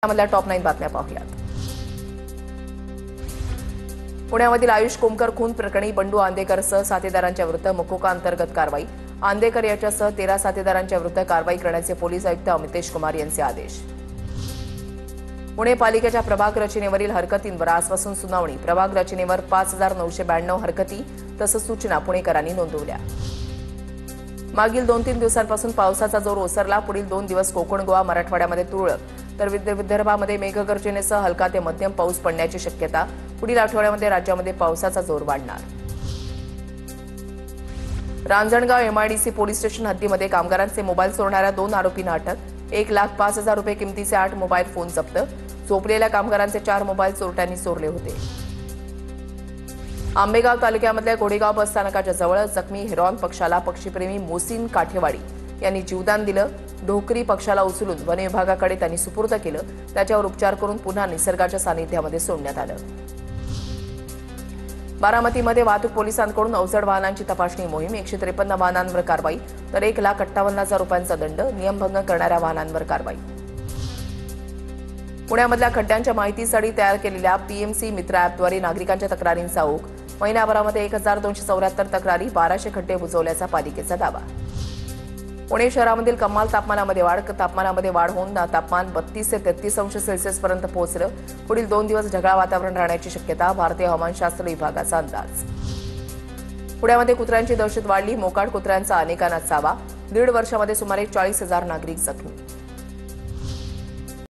मधल्या टॉप 9 बातम्या पाहूयात। पुण्यामधील आयुष कोमकर खून प्रकरणी बंडू आंदेकरसह साथीदारांच्या विरुद्ध मकोका अंतर्गत कारवाई। आंदेकर याच्यासह 13 साथीदारांच्या विरुद्ध कारवाई करण्याचे पोलीस आयुक्त अमितेश कुमार यांचे आदेश। पुणे पालिकेच्या प्रभाग रचनेवरील हरकतींवर आजपासून सुनावणी। प्रभाग रचनेवर 5992 हरकती तसंच सूचना पुणेकरांनी नोंदवल्या। मागील 2-3 दिवसांपासून पावसाचा जोर ओसरला। पुढील 2 दिवस कोकण गोवा मराठवाड्यामध्ये तुरळक तर विदर्भामध्ये मेघगर्जनेसह हलका ते मध्यम पाऊस पडण्याची शक्यता। पुढील आठवड्यामध्ये राज्यामध्ये पावसाचा जोर वाढणार। रांजणगाव एमआयडीसी पोलीस स्टेशन हद्दीमध्ये कामगारांचे मोबाईल चोरणाऱ्या 2 आरोपींना अटक। 1,05,000 रुपये किमतीचे 8 मोबाईल फोन जप्त। चोपलेल्या कामगारांचे 4 मोबाईल चोरट्यांनी चोरले होते। आंबेगाव तालुक्यामधल्या गोडेगाव बस स्थानकाच्या जवळ जखमी हेरॉन पक्षाला पक्षीप्रेमी मोसीन काठेवाडी यांनी जीवदान दिलं। ढोकरी पक्षाला उचलून वन विभागाकडे त्यांनी सुपूर्द केलं। त्याच्यावर उपचार करून पुन्हा निसर्गाच्या सानिध्यामध्ये सोडण्यात आलं। बारामतीमध्ये वाहतूक पोलिसांकडून अवजड वाहनांची तपासणी मोहीम। 153 वाहनांवर कारवाई तर 1,58,000 रुपयांचा दंड। नियमभंग करणाऱ्या वाहनांवर कारवाई। पुण्यामधल्या खड्ड्यांच्या माहितीसाठी तयार केलेल्या पीएमसी मित्र ॲपद्वारे नागरिकांच्या तक्रारींचा ओघ। महिन्याभरामध्ये 1,274 तक्रारी, 1200 खड्डे बुजवल्याचा पालिकेचा दावा। पुणे शहरामधील कमाल तापमानामध्ये वाढ होऊन तापमान 32 ते 33 अंश सेल्सिअसपर्यंत पोहोचलं। पुढील 2 दिवस ढगाळ वातावरण राहण्याची शक्यता, भारतीय हवामानशास्त्र विभागाचा अंदाज। पुण्यामध्ये कुत्र्यांची दहशत वाढली। मोकाट कुत्र्यांचा अनेकांना चावा। 1.5 वर्षामध्ये सुमारे 40,000 नागरिक जखमी।